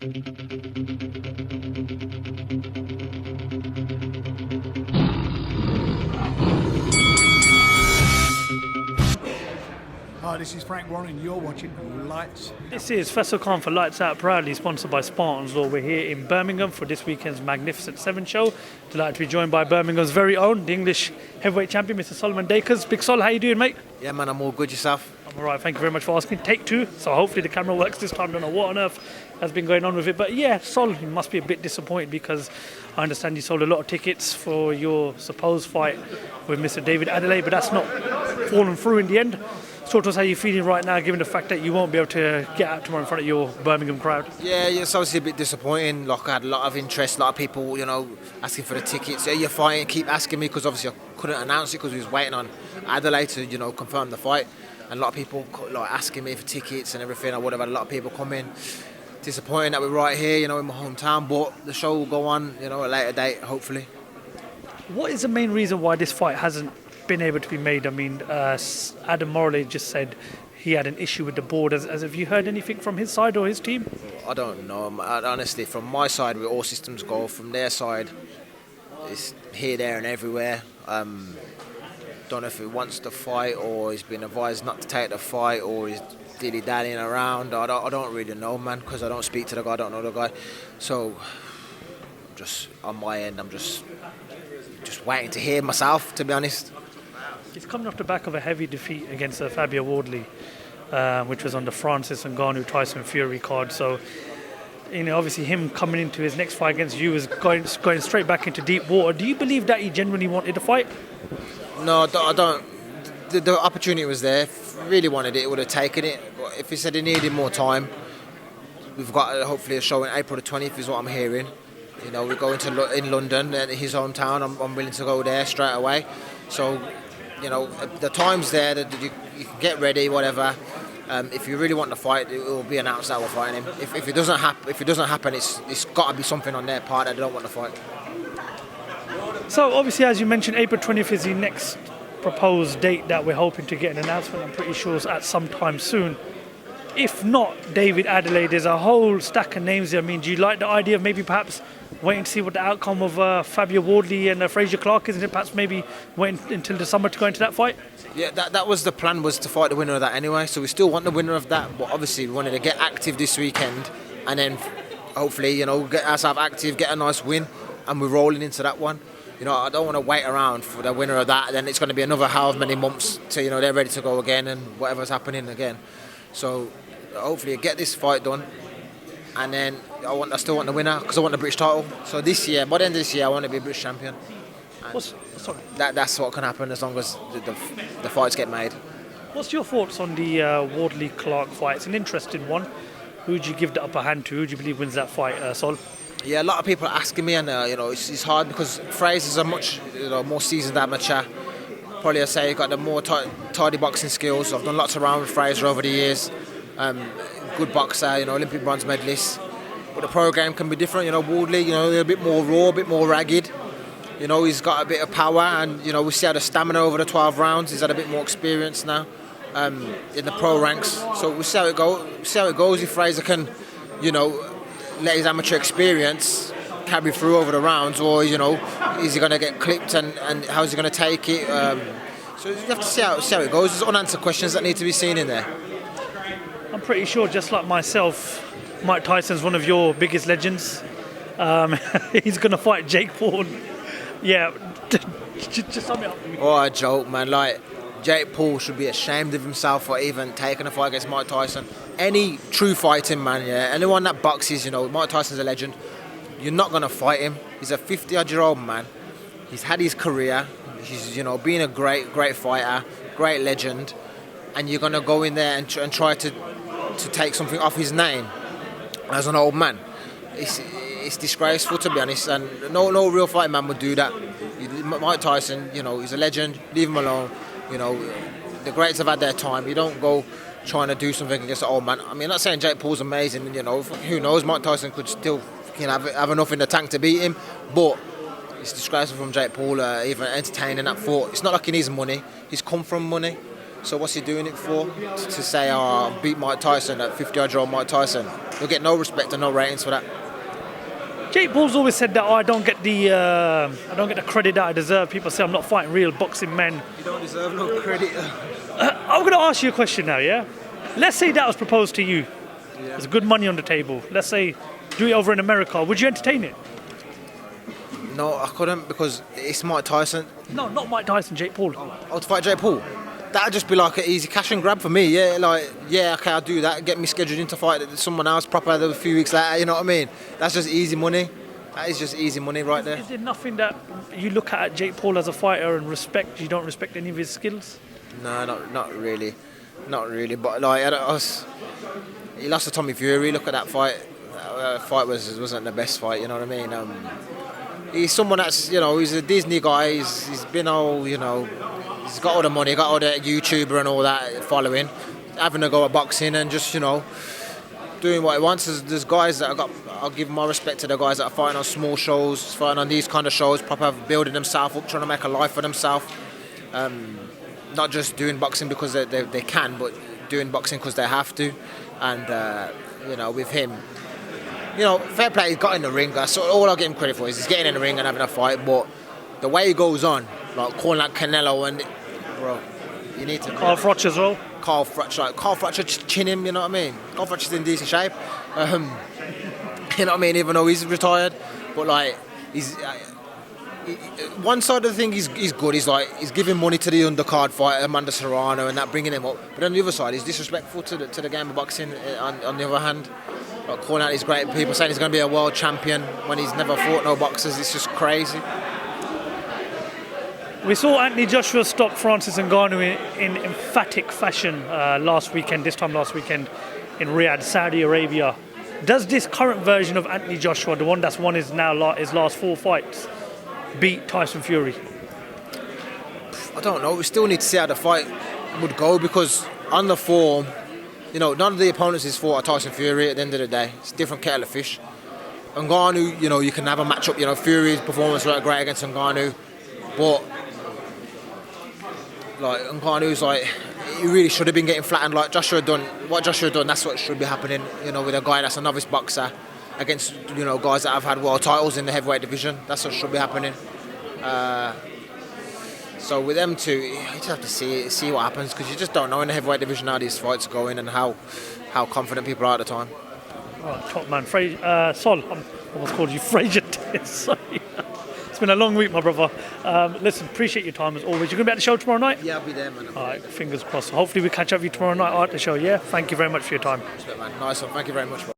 Hi, this is Frank Warren. You're watching Lights. This is Faisal Khan for Lights Out, proudly sponsored by Spartans Law. We're here in Birmingham for this weekend's Magnificent Seven show. Delighted to be joined by Birmingham's very own, the English heavyweight champion, Mr. Sol Dacres. Big Sol, how you doing, mate? Yeah, man, I'm all good. Yourself? I'm all right, thank you very much for asking. Take two, so hopefully the camera works this time. Don't know what on earth has been going on with it. But yeah, Sol, you must be a bit disappointed because I understand you sold a lot of tickets for your supposed fight with Mr. David Adeleye, but that's not fallen through in the end. Talk to us how you're feeling right now, given the fact that you won't be able to get out tomorrow in front of your Birmingham crowd. Yeah, it's obviously a bit disappointing. Like, I had a lot of interest, a lot of people, asking for the tickets. Yeah, you're fighting, keep asking me, because obviously I couldn't announce it because we was waiting on Adelaide to, confirm the fight. And a lot of people asking me for tickets and everything. I would have had a lot of people come in. Disappointing that we're right here, in my hometown, but the show will go on, at a later date, hopefully. What is the main reason why this fight hasn't been able to be made? I mean, Adam Morley just said he had an issue with the board. Have you heard anything from his side or his team? I don't know. Honestly, from my side, where all systems go, from their side, it's here, there and everywhere. Don't know if he wants to fight or he's been advised not to take the fight or he's dilly-dallying around. I don't really know, man, because I don't speak to the guy, I don't know the guy. So, just on my end, I'm just waiting to hear myself, to be honest. He's coming off the back of a heavy defeat against Fabio Wardley, which was on the Francis Ngannou Tyson Fury card. So, obviously him coming into his next fight against you is going straight back into deep water. Do you believe that he genuinely wanted to fight? No, I don't. The opportunity was there. If he really wanted it, he would have taken it. But if he said he needed more time, we've got hopefully a show in April the 20th is what I'm hearing. We're going to in London, his hometown. I'm willing to go there straight away. So, the time's there that you can get ready, whatever. If you really want to fight, it will be announced that we're fighting him. If it doesn't happen, it's got to be something on their part that they don't want to fight. So obviously, as you mentioned, April 20th is the next proposed date that we're hoping to get an announcement. I'm pretty sure it's at some time soon. If not David Adeleye, there's a whole stack of names there. I mean, do you like the idea of maybe perhaps waiting to see what the outcome of Fabio Wardley and Fraser Clark is, and perhaps maybe waiting until the summer to go into that fight? Yeah, that was the plan, was to fight the winner of that anyway. So we still want the winner of that, but obviously we wanted to get active this weekend and then hopefully, get ourselves active, get a nice win, and we're rolling into that one. I don't want to wait around for the winner of that, then it's going to be another however many months till, they're ready to go again and whatever's happening again. So hopefully get this fight done, and then I still want the winner because I want the British title. So this year, by the end of this year, I want to be a British champion. That's what can happen as long as the fights get made. What's your thoughts on the Wardley-Clark fight? It's an interesting one. Who would you give the upper hand to? Who do you believe wins that fight, Sol? Yeah, a lot of people are asking me, and it's hard because Fraser's a much more seasoned amateur. Probably I'd say he's got the more tidy boxing skills. I've done lots around with Fraser over the years. Good boxer, Olympic bronze medalist. But the program can be different. Wardley, a bit more raw, a bit more ragged. He's got a bit of power, and we see how the stamina over the 12 rounds. He's had a bit more experience now in the pro ranks. So we'll see how it goes. If Fraser can, let his amateur experience carry through over the rounds, or is he going to get clipped and how's he going to take it? So you have to see how it goes. There's unanswered questions that need to be seen in there. I'm pretty sure, just like myself, Mike Tyson's one of your biggest legends. He's going to fight Jake Paul. Yeah, just sum it up. Oh, a joke, man. Jake Paul should be ashamed of himself for even taking a fight against Mike Tyson. Any true fighting man, anyone that boxes, Mike Tyson's a legend. You're not going to fight him. He's a 50-odd-year-old man. He's had his career. He's, been a great fighter, great legend. And you're going to go in there and try to take something off his name as an old man. It's disgraceful, to be honest. And no real fighting man would do that. Mike Tyson, he's a legend. Leave him alone. The greats have had their time. You don't go trying to do something against an old man. I mean, I'm not saying Jake Paul's amazing. Who knows? Mike Tyson could still have enough in the tank to beat him. But it's disgraceful from Jake Paul even entertaining that thought. It's not like he needs money. He's come from money. So what's he doing it for? To say, oh, I beat Mike Tyson at 50-year-old Mike Tyson. He'll get no respect and no ratings for that. Jake Paul's always said that I don't get the credit that I deserve. People say I'm not fighting real boxing men. You don't deserve no credit. I'm going to ask you a question now, yeah? Let's say that was proposed to you. Yeah. There's good money on the table. Let's say do it over in America. Would you entertain it? No, I couldn't because it's Mike Tyson. No, not Mike Tyson, Jake Paul. Oh, to fight Jake Paul? That'd just be like an easy cash and grab for me, yeah. Like, yeah, okay, I'll do that. Get me scheduled in to fight someone else proper a few weeks later, you know what I mean? That's just easy money. That is just easy money right there. Is there nothing that you look at Jake Paul as a fighter and respect? You don't respect any of his skills? No, not really. Not really. But, like, he lost to Tommy Fury. Look at that fight. That fight wasn't the best fight, you know what I mean? He's someone that's, you know, he's a Disney guy. He's been all, you know, he's got all the money, got all the YouTuber and all that following, having a go at boxing and just, you know, doing what he wants. There's guys that I'll give my respect to the guys that are fighting on small shows, fighting on these kind of shows, proper building themselves up, trying to make a life for themselves. Not just doing boxing because they can, but doing boxing because they have to. And, you know, with him, you know, fair play, he's got in the ring. That's all I give him credit for is he's getting in the ring and having a fight. But the way he goes on, like calling out Canelo and, bro, you need to... Carl Froch as well? Carl Froch chin him, you know what I mean? Carl Froch is in decent shape. You know what I mean? Even though he's retired. But, like, he's... one side of the thing he's good. He's giving money to the undercard fighter Amanda Serrano and that, bringing him up. But on the other side, he's disrespectful to the game of boxing. On the other hand, like calling out these great people, saying he's going to be a world champion when he's never fought no boxers. It's just crazy. We saw Anthony Joshua stop Francis Ngannou in emphatic fashion last weekend in Riyadh, Saudi Arabia. Does this current version of Anthony Joshua, the one that's won his last 4 fights, beat Tyson Fury? I don't know. We still need to see how the fight would go because on the form, you know, none of the opponents is fought Tyson Fury at the end of the day. It's a different kettle of fish. Ngannou, you know, you can have a match-up. You know, Fury's performance was great against Ngannou, but like Ngannou's like, he really should have been getting flattened like Joshua done. What Joshua done, that's what should be happening, you know, with a guy that's a novice boxer against, you know, guys that have had world titles in the heavyweight division. That's what should be happening. So with them two, you just have to see what happens because you just don't know in the heavyweight division how these fights are going and how confident people are at the time. Oh, top man, Sol, I almost called you Fraser. Sorry. It's been a long week, my brother. Listen, appreciate your time as always. You're going to be at the show tomorrow night? Yeah, I'll be there, man. All right, fingers crossed. Hopefully we catch up with you tomorrow night at the show, yeah? Thank you very much for your time. Respect, man. Nice one. Thank you very much, bro.